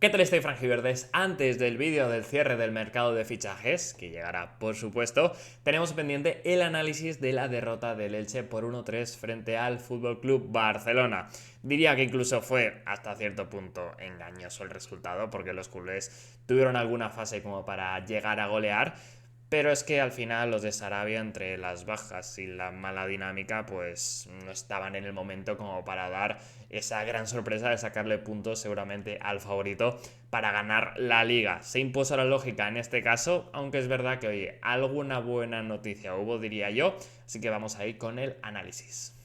¿Qué tal estáis, franjiverdes? Antes del vídeo del cierre del mercado de fichajes, que llegará por supuesto, tenemos pendiente el análisis de la derrota del Elche por 1-3 frente al Fútbol Club Barcelona. Diría que incluso fue hasta cierto punto engañoso el resultado, porque los culés tuvieron alguna fase como para llegar a golear. Pero es que al final los de Sarabia, entre las bajas y la mala dinámica, pues no estaban en el momento como para dar esa gran sorpresa de sacarle puntos seguramente al favorito para ganar la liga. Se impuso la lógica en este caso, aunque es verdad que, oye, alguna buena noticia hubo, diría yo. Así que vamos a ir con el análisis.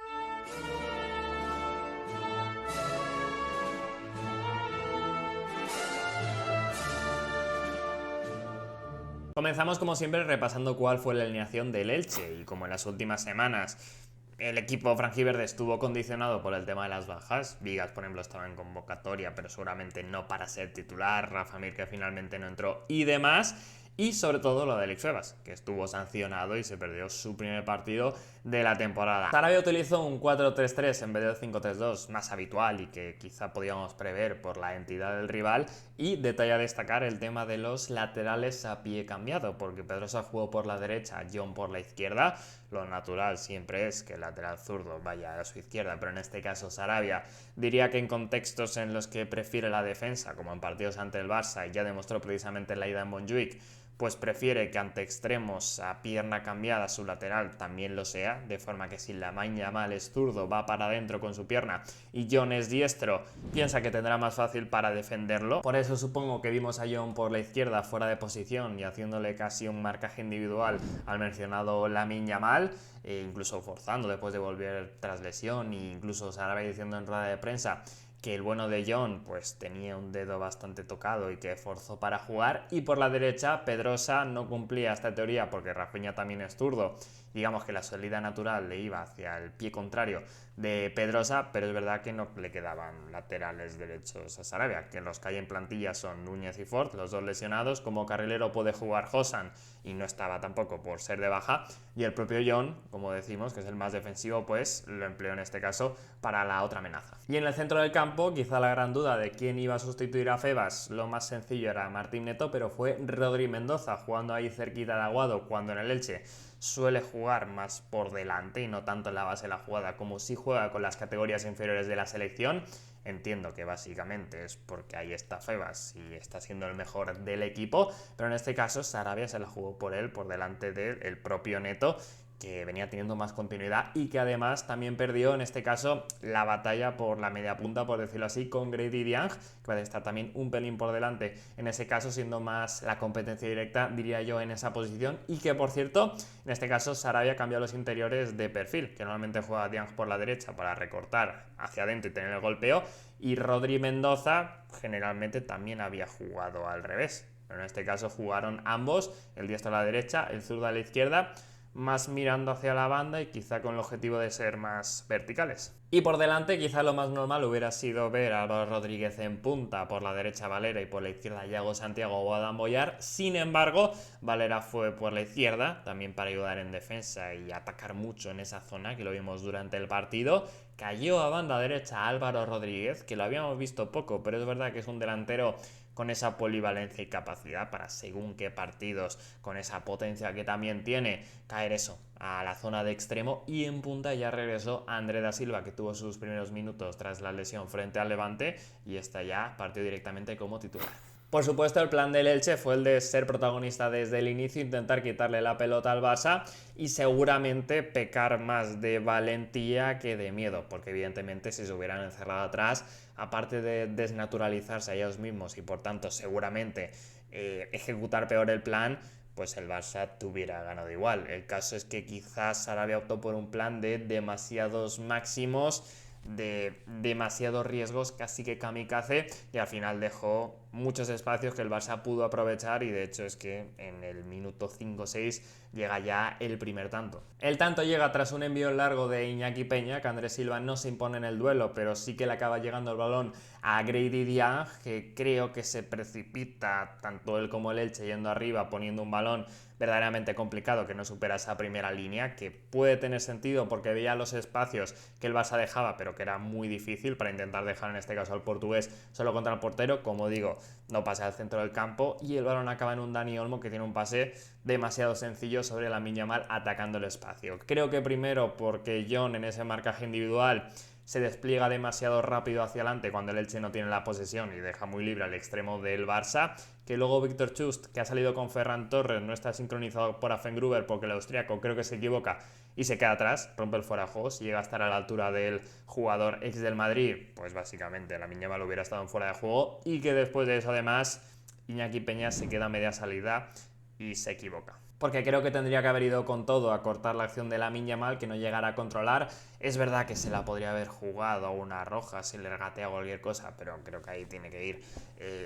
Comenzamos como siempre repasando cuál fue la alineación del Elche, y como en las últimas semanas el equipo franjiverde estuvo condicionado por el tema de las bajas. Vigas, por ejemplo, estaba en convocatoria, pero seguramente no para ser titular. Rafa Mir, que finalmente no entró, y demás. Y sobre todo lo de Alex Febas, que estuvo sancionado y se perdió su primer partido de la temporada. Sarabia utilizó un 4-3-3 en vez del 5-3-2 más habitual y que quizá podíamos prever por la entidad del rival. Y detalle a destacar el tema de los laterales a pie cambiado, porque Pedrosa jugó por la derecha, John por la izquierda. Lo natural siempre es que el lateral zurdo vaya a su izquierda, pero en este caso Sarabia diría que en contextos en los que prefiere la defensa, como en partidos ante el Barça, y ya demostró precisamente la ida en Montjuic, pues prefiere que ante extremos a pierna cambiada su lateral también lo sea, de forma que si Lamine Yamal es zurdo, va para adentro con su pierna y John es diestro, piensa que tendrá más fácil para defenderlo. Por eso supongo que vimos a John por la izquierda fuera de posición y haciéndole casi un marcaje individual al mencionado Lamine Yamal, incluso forzando después de volver tras lesión, e incluso Sarabia diciendo en rueda de prensa que el bueno de John pues tenía un dedo bastante tocado y que forzó para jugar. Y por la derecha Pedrosa no cumplía esta teoría porque Rafinha también es zurdo, digamos que la salida natural le iba hacia el pie contrario de Pedrosa, pero es verdad que no le quedaban laterales derechos a Sarabia, que los que hay en plantilla son Núñez y Ford, los dos lesionados. Como carrilero puede jugar Josan y no estaba tampoco por ser de baja, y el propio John, como decimos, que es el más defensivo, pues lo empleó en este caso para la otra amenaza. Y en el centro del campo, quizá la gran duda de quién iba a sustituir a Febas, lo más sencillo era Martín Neto, pero fue Rodri Mendoza, jugando ahí cerquita de Aguado, cuando en el Elche suele jugar más por delante y no tanto en la base de la jugada como si juega con las categorías inferiores de la selección. Entiendo que básicamente es porque ahí está Febas y está siendo el mejor del equipo, pero en este caso Sarabia se la jugó por él, por delante del propio Neto, que venía teniendo más continuidad y que además también perdió en este caso la batalla por la media punta, por decirlo así, con Grady Dieng, que va a estar también un pelín por delante, en ese caso siendo más la competencia directa, diría yo, en esa posición. Y que, por cierto, en este caso Sarabia cambió los interiores de perfil, que normalmente juega Dieng por la derecha para recortar hacia adentro y tener el golpeo, y Rodri Mendoza generalmente también había jugado al revés, pero en este caso jugaron ambos, el diestro a la derecha, el zurdo a la izquierda, más mirando hacia la banda y quizá con el objetivo de ser más verticales. Y por delante quizá lo más normal hubiera sido ver a Álvaro Rodríguez en punta, por la derecha Valera y por la izquierda Yago Santiago o Adam Boyar. Sin embargo, Valera fue por la izquierda, también para ayudar en defensa y atacar mucho en esa zona, que lo vimos durante el partido. Cayó a banda derecha Álvaro Rodríguez, que lo habíamos visto poco, pero es verdad que es un delantero con esa polivalencia y capacidad para según qué partidos, con esa potencia que también tiene, caer eso a la zona de extremo. Y en punta ya regresó André da Silva, que tuvo sus primeros minutos tras la lesión frente al Levante y está ya partido directamente como titular. Por supuesto, el plan del Elche fue el de ser protagonista desde el inicio, intentar quitarle la pelota al Barça y seguramente pecar más de valentía que de miedo, porque evidentemente si se hubieran encerrado atrás, aparte de desnaturalizarse a ellos mismos y por tanto seguramente ejecutar peor el plan, pues el Barça te hubiera ganado igual. El caso es que quizás Sarabia optó por un plan de demasiados máximos, de demasiados riesgos, casi que kamikaze, y al final dejó muchos espacios que el Barça pudo aprovechar, y de hecho es que en el minuto 5-6 llega ya el primer tanto. El tanto llega tras un envío largo de Iñaki Peña, que Andrés Silva no se impone en el duelo, pero sí que le acaba llegando el balón a Grady Dieng, que creo que se precipita tanto él como el Elche yendo arriba, poniendo un balón verdaderamente complicado que no supera esa primera línea, que puede tener sentido porque veía los espacios que el Barça dejaba, pero que era muy difícil para intentar dejar en este caso al portugués solo contra el portero. Como digo, no pasa al centro del campo y el balón acaba en un Dani Olmo que tiene un pase demasiado sencillo sobre Lamine Yamal atacando el espacio. Creo que primero porque John en ese marcaje individual se despliega demasiado rápido hacia adelante cuando el Elche no tiene la posesión y deja muy libre al extremo del Barça, que luego Víctor Chust, que ha salido con Ferran Torres, no está sincronizado por Afengruber porque el austriaco creo que se equivoca y se queda atrás, rompe el fuera de juego, si llega a estar a la altura del jugador ex del Madrid, pues básicamente la Yamal hubiera estado en fuera de juego, y que después de eso además Iñaki Peña se queda a media salida y se equivoca. Porque creo que tendría que haber ido con todo a cortar la acción de Lamine Yamal, que no llegara a controlar. Es verdad que se la podría haber jugado a una roja si le regatea cualquier cosa, pero creo que ahí tiene que ir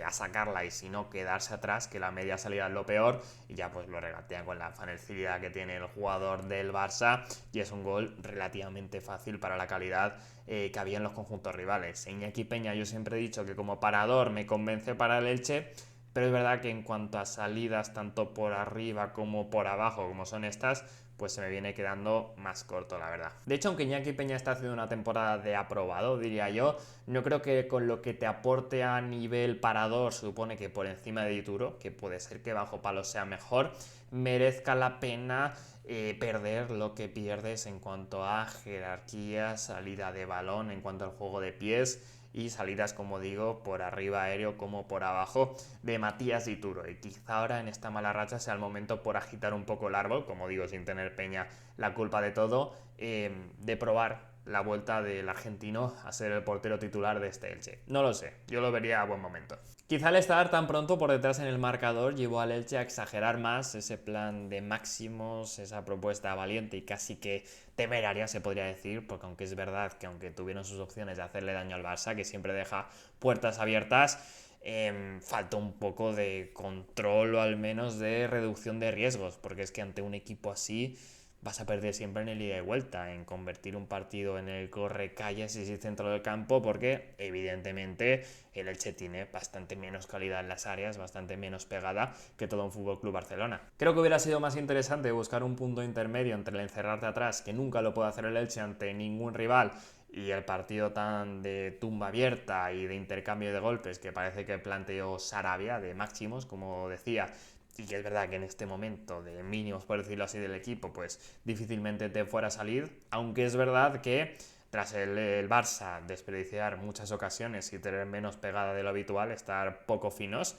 a sacarla y si no quedarse atrás, que la media salida es lo peor, y ya pues lo regatea con la facilidad que tiene el jugador del Barça, y es un gol relativamente fácil para la calidad que había en los conjuntos rivales. Iñaki Peña, yo siempre he dicho que como parador me convence para el Elche, pero es verdad que en cuanto a salidas tanto por arriba como por abajo, como son estas, pues se me viene quedando más corto, la verdad. De hecho, aunque Iñaki Peña está haciendo una temporada de aprobado, diría yo, no creo que con lo que te aporte a nivel parador, supone que por encima de Dituro, que puede ser que bajo palo sea mejor, merezca la pena perder lo que pierdes en cuanto a jerarquía, salida de balón, en cuanto al juego de pies y salidas, como digo, por arriba aéreo como por abajo de Matías Dituro. Y quizá ahora en esta mala racha sea el momento por agitar un poco el árbol, como digo, sin tener Peña la culpa de todo, de probar la vuelta del argentino a ser el portero titular de este Elche. No lo sé, yo lo vería a buen momento. Quizá al estar tan pronto por detrás en el marcador llevó al Elche a exagerar más ese plan de máximos, esa propuesta valiente y casi que temeraria se podría decir, porque aunque es verdad que aunque tuvieron sus opciones de hacerle daño al Barça, que siempre deja puertas abiertas, falta un poco de control o al menos de reducción de riesgos, porque es que ante un equipo así vas a perder siempre en el ida y vuelta, en convertir un partido en el corre-calles y centro del campo, porque evidentemente el Elche tiene bastante menos calidad en las áreas, bastante menos pegada que todo un FC Barcelona. Creo que hubiera sido más interesante buscar un punto intermedio entre el encerrarte atrás, que nunca lo puede hacer el Elche ante ningún rival, y el partido tan de tumba abierta y de intercambio de golpes que parece que planteó Sarabia, de máximos, como decía, y que es verdad que en este momento de mínimos, por decirlo así, del equipo, pues difícilmente te fuera a salir, aunque es verdad que tras el Barça desperdiciar muchas ocasiones y tener menos pegada de lo habitual, estar poco finos,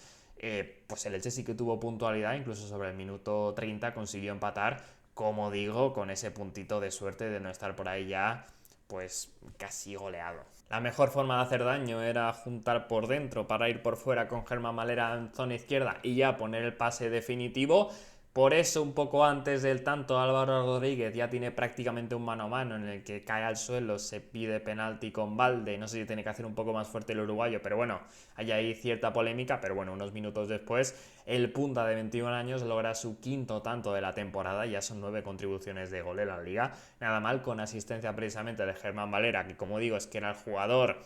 pues el Elche sí que tuvo puntualidad, incluso sobre el minuto 30 consiguió empatar, como digo, con ese puntito de suerte de no estar por ahí ya pues casi goleado. La mejor forma de hacer daño era juntar por dentro para ir por fuera con Germán Malera en zona izquierda y ya poner el pase definitivo. Por eso, un poco antes del tanto, Álvaro Rodríguez ya tiene prácticamente un mano a mano en el que cae al suelo, se pide penalti con Balde. No sé si tiene que hacer un poco más fuerte el uruguayo, pero bueno, hay ahí cierta polémica. Pero bueno, unos minutos después, el punta de 21 años logra su quinto tanto de la temporada. Ya son 9 contribuciones de gol en la liga. Nada mal, con asistencia precisamente de Germán Valera, que como digo, es que era el jugador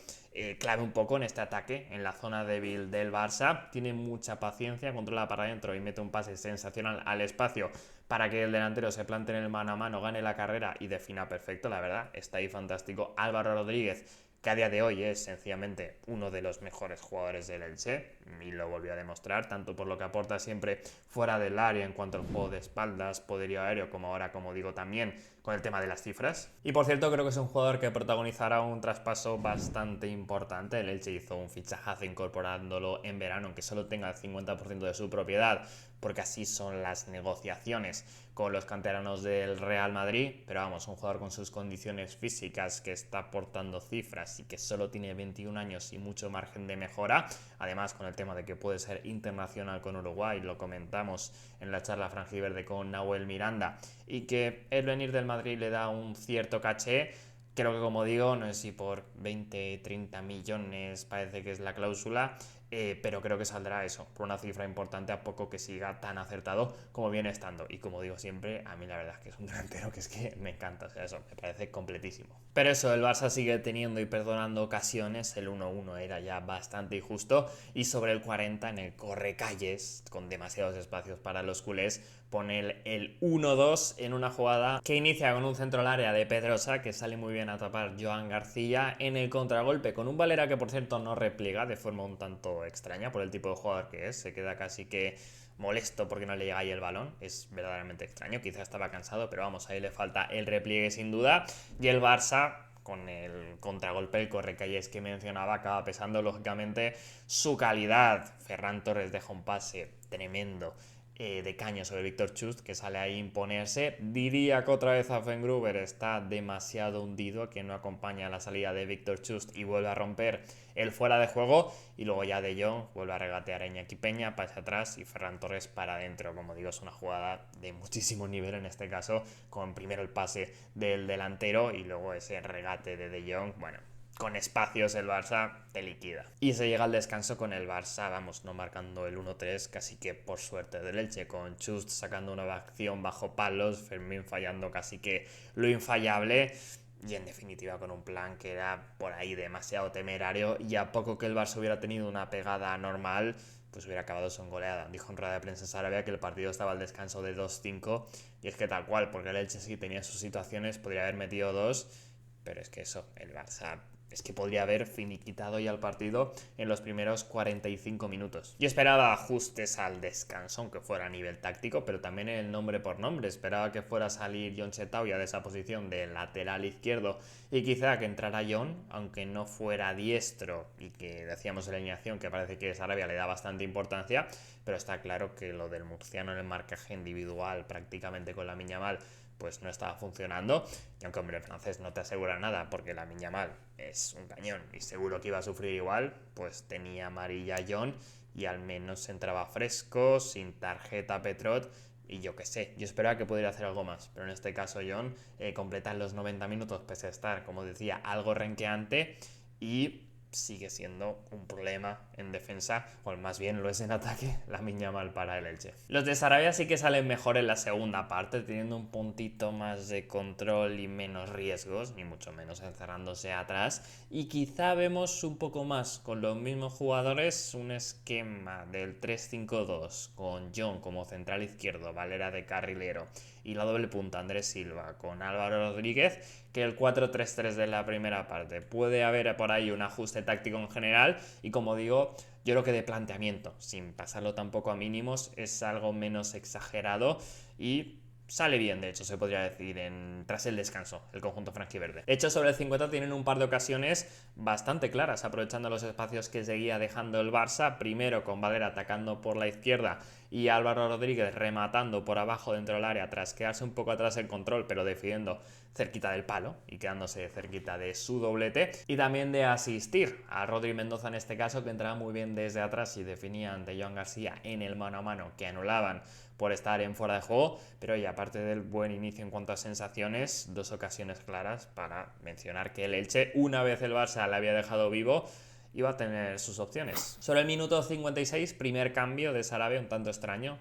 clave un poco en este ataque, en la zona débil del Barça. Tiene mucha paciencia, controla para adentro y mete un pase sensacional al espacio para que el delantero se plante en el mano a mano, gane la carrera y defina perfecto, la verdad. Está ahí fantástico Álvaro Rodríguez, que a día de hoy es sencillamente uno de los mejores jugadores del Elche, y lo volvió a demostrar, tanto por lo que aporta siempre fuera del área en cuanto al juego de espaldas, poderío aéreo, como ahora, como digo, también con el tema de las cifras. Y por cierto, creo que es un jugador que protagonizará un traspaso bastante importante. El Elche hizo un fichajazo incorporándolo en verano, aunque solo tenga el 50% de su propiedad, porque así son las negociaciones con los canteranos del Real Madrid. Pero vamos, un jugador con sus condiciones físicas, que está aportando cifras y que solo tiene 21 años y mucho margen de mejora. Además, con el tema de que puede ser internacional con Uruguay, lo comentamos en la charla franjiverde con Nahuel Miranda, y que el venir del Madrid le da un cierto caché. Creo que, como digo, no sé si por 20, 30 millones parece que es la cláusula, pero creo que saldrá eso, por una cifra importante a poco que siga tan acertado como viene estando. Y como digo siempre, a mí la verdad es que es un delantero que es que me encanta, o sea, eso me parece completísimo. Pero eso, el Barça sigue teniendo y perdonando ocasiones, el 1-1 era ya bastante injusto y sobre el 40 en el correcalles, con demasiados espacios para los culés, pone el 1-2 en una jugada que inicia con un centro al área de Pedrosa, que sale muy bien a tapar Joan García en el contragolpe, con un Valera que por cierto no repliega de forma un tanto extraña por el tipo de jugador que es, se queda casi que molesto porque no le llega ahí el balón, es verdaderamente extraño, quizás estaba cansado, pero vamos, ahí le falta el repliegue sin duda, y el Barça con el contragolpe, el correcalles que mencionaba, acaba pesando lógicamente su calidad. Ferran Torres deja un pase tremendo de caño sobre Víctor Chust, que sale ahí a imponerse. Diría que otra vez Affengruber está demasiado hundido, que no acompaña la salida de Víctor Chust y vuelve a romper el fuera de juego. Y luego ya De Jong vuelve a regatear a Iñaki Peña, pase atrás y Ferran Torres para adentro. Como digo, es una jugada de muchísimo nivel en este caso, con primero el pase del delantero y luego ese regate de Jong. Bueno, con espacios el Barça te liquida. Y se llega al descanso con el Barça, vamos, no marcando el 1-3, casi que por suerte del Elche, con Chust sacando una acción bajo palos, Fermín fallando casi que lo infallable. Y en definitiva con un plan que era por ahí demasiado temerario, y a poco que el Barça hubiera tenido una pegada normal, pues hubiera acabado son goleada. Dijo en rueda de prensa Sarabia que el partido estaba al descanso de 2-5, y es que tal cual, porque el Elche sí tenía sus situaciones, podría haber metido dos, pero es que eso, el Barça es que podría haber finiquitado ya el partido en los primeros 45 minutos. Yo esperaba ajustes al descanso, aunque fuera a nivel táctico, pero también en el nombre por nombre. Esperaba que fuera a salir Jon Shetauia de esa posición de lateral izquierdo y quizá que entrara Jon, aunque no fuera diestro y que decíamos en la alineación que parece que Sarabia le da bastante importancia, pero está claro que lo del murciano en el marcaje individual prácticamente con la Yamal pues no estaba funcionando, y aunque hombre el francés no te asegura nada porque la Yamal es un cañón y seguro que iba a sufrir igual, pues tenía amarilla John y al menos entraba fresco, sin tarjeta Petrot. Y yo qué sé, yo esperaba que pudiera hacer algo más, pero en este caso John completa en los 90 minutos pese a estar, como decía, algo renqueante, y sigue siendo un problema en defensa, o más bien lo es en ataque, la Yamal para el Elche. Los de Sarabia sí que salen mejor en la segunda parte, teniendo un puntito más de control y menos riesgos, ni mucho menos encerrándose atrás, y quizá vemos un poco más con los mismos jugadores un esquema del 3-5-2 con John como central izquierdo, Valera de carrilero y la doble punta Andrés Silva con Álvaro Rodríguez, que el 4-3-3 de la primera parte. Puede haber por ahí un ajuste táctico en general y, como digo, yo creo que de planteamiento, sin pasarlo tampoco a mínimos, es algo menos exagerado y sale bien, de hecho, se podría decir, tras el descanso, el conjunto franjiverde. De hecho, sobre el 50 tienen un par de ocasiones bastante claras, aprovechando los espacios que seguía dejando el Barça, primero con Valera atacando por la izquierda y Álvaro Rodríguez rematando por abajo dentro del área tras quedarse un poco atrás el control, pero defendiendo cerquita del palo y quedándose cerquita de su doblete, y también de asistir a Rodri Mendoza en este caso, que entraba muy bien desde atrás y definía ante Joan García en el mano a mano que anulaban por estar en fuera de juego. Pero y aparte del buen inicio en cuanto a sensaciones, dos ocasiones claras para mencionar que el Elche, una vez el Barça le había dejado vivo, iba a tener sus opciones. Sobre el minuto 56, primer cambio de Sarabia, un tanto extraño,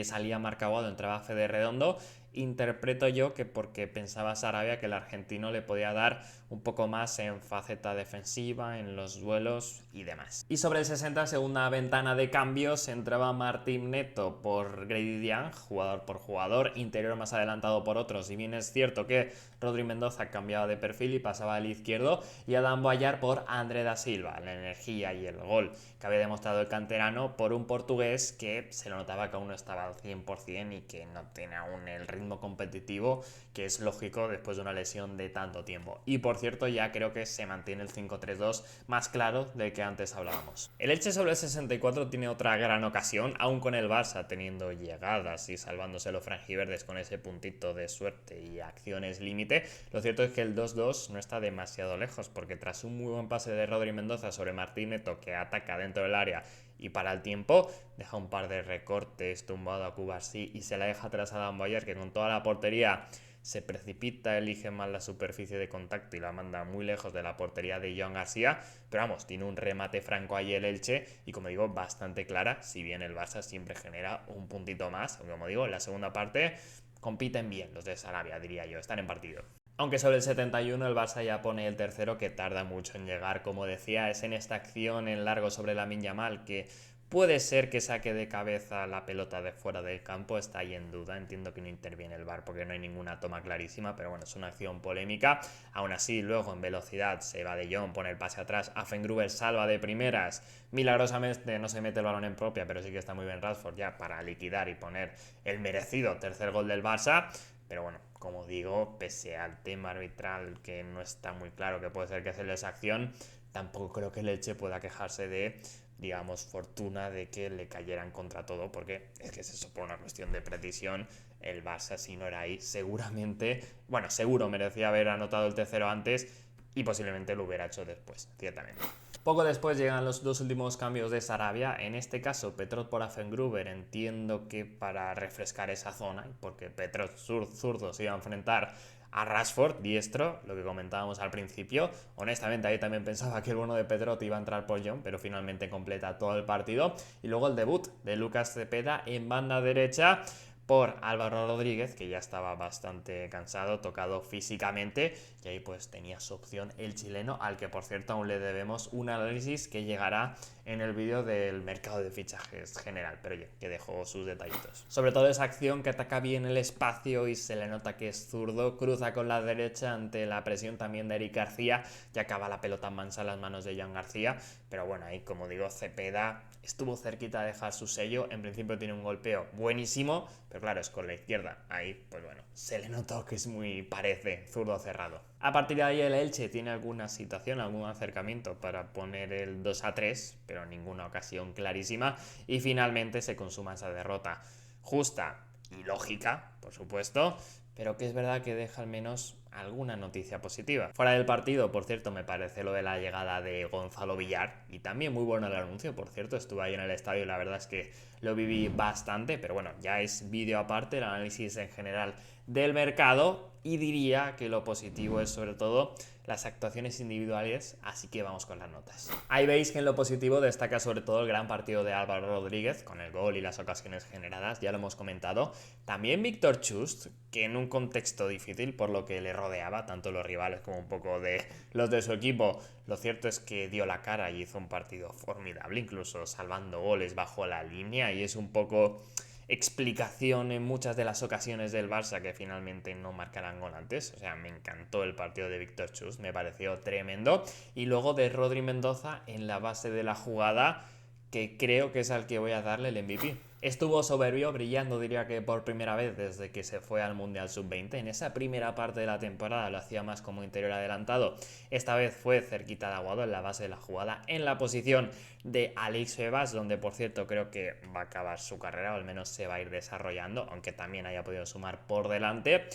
salía Marc Aguado, entraba Fede Redondo. Interpreto yo que porque pensaba Sarabia que el argentino le podía dar un poco más en faceta defensiva, en los duelos y demás. Y sobre el 60, segunda ventana de cambios, entraba Martín Neto por Grady Dieng, jugador por jugador, interior más adelantado por otros. Si bien es cierto que Rodri Mendoza cambiaba de perfil y pasaba al izquierdo, y Adam Boyar por André da Silva, la energía y el gol que había demostrado el canterano por un portugués que se lo notaba que aún no estaba al 100% y que no tiene aún el ritmo competitivo que es lógico después de una lesión de tanto tiempo. Y por cierto, ya creo que se mantiene el 5-3-2 más claro del que antes hablábamos. El Elche sobre el 64 tiene otra gran ocasión, aún con el Barça teniendo llegadas y salvándose los franjiverdes con ese puntito de suerte y acciones límite. Lo cierto es que el 2-2 no está demasiado lejos, porque tras un muy buen pase de Rodri Mendoza sobre Martín Neto, que ataca dentro del área y para el tiempo, deja un par de recortes tumbado a Cubarsí y se la deja atrás a Dan Boyer, que con toda la portería se precipita, elige mal la superficie de contacto y la manda muy lejos de la portería de Joan García, pero vamos, tiene un remate franco ahí el Elche y como digo, bastante clara, si bien el Barça siempre genera un puntito más, aunque como digo, en la segunda parte compiten bien los de Sarabia, diría yo, están en partido. Aunque sobre el 71 el Barça ya pone el tercero que tarda mucho en llegar, como decía, es en esta acción en largo sobre Lamine Yamal que puede ser que saque de cabeza la pelota de fuera del campo, está ahí en duda, entiendo que no interviene el VAR porque no hay ninguna toma clarísima, pero bueno, es una acción polémica. Aún así, luego en velocidad se va de Jong, pone el pase atrás, Affengruber salva de primeras, milagrosamente no se mete el balón en propia, pero sí que está muy bien Rashford ya para liquidar y poner el merecido tercer gol del Barça. Pero bueno, como digo, pese al tema arbitral que no está muy claro que puede ser que hacerle esa acción, tampoco creo que el Elche pueda quejarse de, digamos, fortuna de que le cayeran contra todo, porque es que es eso, por una cuestión de precisión. El Barça, si no era ahí, seguramente, bueno, seguro merecía haber anotado el tercero antes y posiblemente lo hubiera hecho después, ciertamente. Poco después llegan los dos últimos cambios de Sarabia, en este caso Petrov por Affengruber, entiendo que para refrescar esa zona, porque Petrov zurdo se iba a enfrentar a Rashford, diestro, lo que comentábamos al principio. Honestamente, ahí también pensaba que el bueno de Petrov iba a entrar por John, pero finalmente completa todo el partido. Y luego el debut de Lucas Cepeda en banda derecha por Álvaro Rodríguez, que ya estaba bastante cansado, tocado físicamente, y ahí pues tenía su opción el chileno, al que por cierto aún le debemos un análisis que llegará en el vídeo del mercado de fichajes general, pero oye, que dejó sus detallitos. Sobre todo esa acción que ataca bien el espacio y se le nota que es zurdo, cruza con la derecha ante la presión también de Eric García, y acaba la pelota mansa en las manos de Joan García, pero bueno, ahí como digo, Cepeda estuvo cerquita de dejar su sello, en principio tiene un golpeo buenísimo, pero claro, es con la izquierda, ahí pues bueno, se le notó que es muy, parece, zurdo cerrado. A partir de ahí el Elche tiene alguna situación, algún acercamiento para poner el 2-3, pero ninguna ocasión clarísima, y finalmente se consuma esa derrota justa y lógica, por supuesto, pero que es verdad que deja al menos alguna noticia positiva. Fuera del partido, por cierto, me parece lo de la llegada de Gonzalo Villar, y también muy bueno el anuncio, por cierto, estuve ahí en el estadio y la verdad es que lo viví bastante, pero bueno, ya es vídeo aparte, el análisis en general del mercado, y diría que lo positivo es sobre todo las actuaciones individuales, así que vamos con las notas. Ahí veis que en lo positivo destaca sobre todo el gran partido de Álvaro Rodríguez, con el gol y las ocasiones generadas, ya lo hemos comentado. También Víctor Chust, que en un contexto difícil por lo que le rodeaba, tanto los rivales como un poco de los de su equipo, lo cierto es que dio la cara y hizo un partido formidable, incluso salvando goles bajo la línea, y es un poco explicación en muchas de las ocasiones del Barça que finalmente no marcarán gol antes. O sea, me encantó el partido de Víctor Chus, me pareció tremendo. Y luego de Rodri Mendoza en la base de la jugada, que creo que es al que voy a darle el MVP. Estuvo soberbio, brillando diría que por primera vez desde que se fue al Mundial Sub-20. En esa primera parte de la temporada lo hacía más como interior adelantado. Esta vez fue cerquita de Aguado en la base de la jugada, en la posición de Alex Febas, donde por cierto creo que va a acabar su carrera, o al menos se va a ir desarrollando, aunque también haya podido sumar por delante.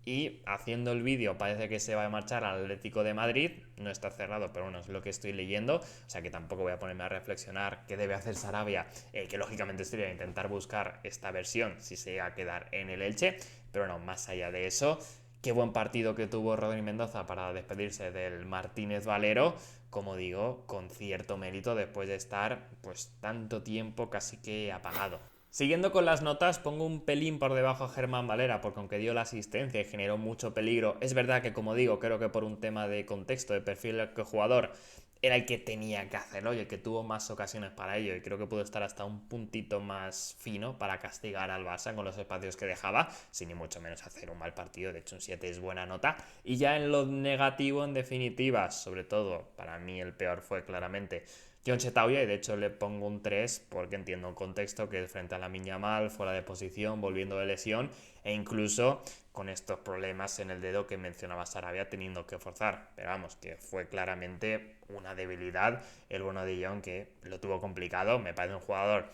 Y haciendo el vídeo parece que se va a marchar al Atlético de Madrid, no está cerrado, pero bueno, es lo que estoy leyendo, o sea que tampoco voy a ponerme a reflexionar qué debe hacer Sarabia, que lógicamente sería intentar buscar esta versión si se llega a quedar en el Elche, pero no, más allá de eso, qué buen partido que tuvo Rodri Mendoza para despedirse del Martínez Valero, como digo, con cierto mérito después de estar pues tanto tiempo casi que apagado. Siguiendo con las notas, pongo un pelín por debajo a Germán Valera, porque aunque dio la asistencia y generó mucho peligro, es verdad que, como digo, creo que por un tema de contexto, de perfil del jugador, era el que tenía que hacerlo y el que tuvo más ocasiones para ello, y creo que pudo estar hasta un puntito más fino para castigar al Barça con los espacios que dejaba, sin ni mucho menos hacer un mal partido. De hecho un 7 es buena nota. Y ya en lo negativo, en definitiva, sobre todo para mí el peor fue claramente Jon Chetauia, y de hecho le pongo un 3 porque entiendo un contexto que es frente a Lamine Yamal, fuera de posición, volviendo de lesión, e incluso con estos problemas en el dedo que mencionaba Sarabia, teniendo que forzar. Pero vamos, que fue claramente una debilidad el bueno de Jon, que lo tuvo complicado. Me parece un jugador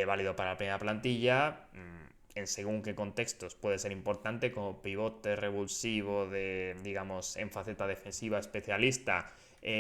válido para la primera plantilla, en según qué contextos puede ser importante, como pivote revulsivo de, digamos, en faceta defensiva especialista,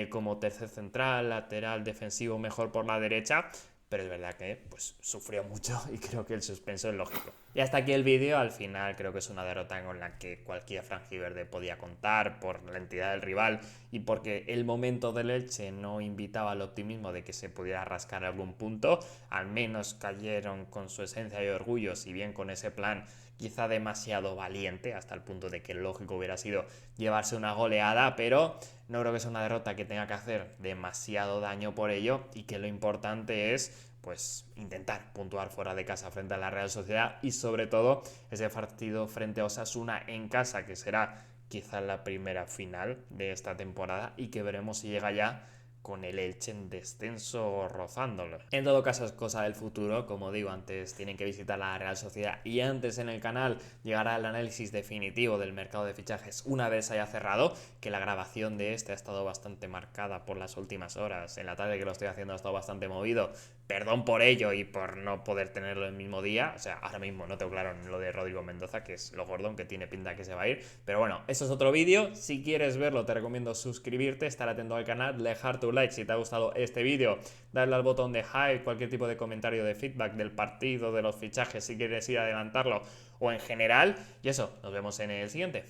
como tercer central, lateral defensivo mejor por la derecha, pero es verdad que pues sufrió mucho y creo que el suspenso es lógico. Y hasta aquí el vídeo. Al final creo que es una derrota con la que cualquier franjiverde podía contar por la entidad del rival y porque el momento del Elche no invitaba al optimismo de que se pudiera rascar algún punto. Al menos cayeron con su esencia y orgullo, si bien con ese plan quizá demasiado valiente, hasta el punto de que lógico hubiera sido llevarse una goleada, pero no creo que sea una derrota que tenga que hacer demasiado daño por ello, y que lo importante es pues intentar puntuar fuera de casa frente a la Real Sociedad, y sobre todo ese partido frente a Osasuna en casa, que será quizá la primera final de esta temporada y que veremos si llega ya con el Elche en descenso o rozándolo. En todo caso es cosa del futuro, como digo, antes tienen que visitar la Real Sociedad y antes en el canal llegará el análisis definitivo del mercado de fichajes una vez haya cerrado, que la grabación de este ha estado bastante marcada por las últimas horas. En la tarde que lo estoy haciendo ha estado bastante movido, perdón por ello y por no poder tenerlo el mismo día. O sea, ahora mismo no tengo claro lo de Rodrigo Mendoza, que es lo gordón, que tiene pinta que se va a ir, pero bueno, eso es otro vídeo. Si quieres verlo te recomiendo suscribirte, estar atento al canal, dejar tu like si te ha gustado este vídeo, darle al botón de hype, cualquier tipo de comentario de feedback del partido, de los fichajes, si quieres ir a adelantarlo o en general, y eso, nos vemos en el siguiente.